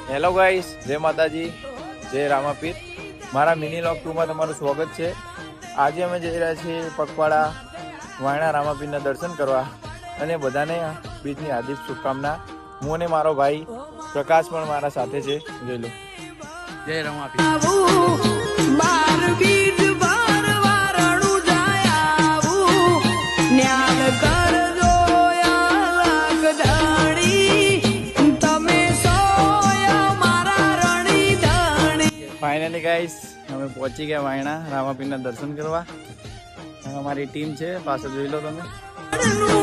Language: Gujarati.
હેલો ગાઈસ, જય માતાજી, જય રામાપીર. મારા મિની લોક 2 માં તમારું સ્વાગત છે. આજે અમે જઈ રહ્યા છીએ પગપાળા વાયણા રામાપીરના દર્શન કરવા અને બધાને બીજની હાર્દિક શુભકામના. હું અને મારો ભાઈ પ્રકાશ પણ મારા સાથે છે. જોઈ લો. જય રામાપીર. ફાઇનલી ગાઈસ, અમે પહોંચી ગયા વાયણા રામાપીરના દર્શન કરવા. અમારી ટીમ છે, પાછળ જોઈ લો તમે.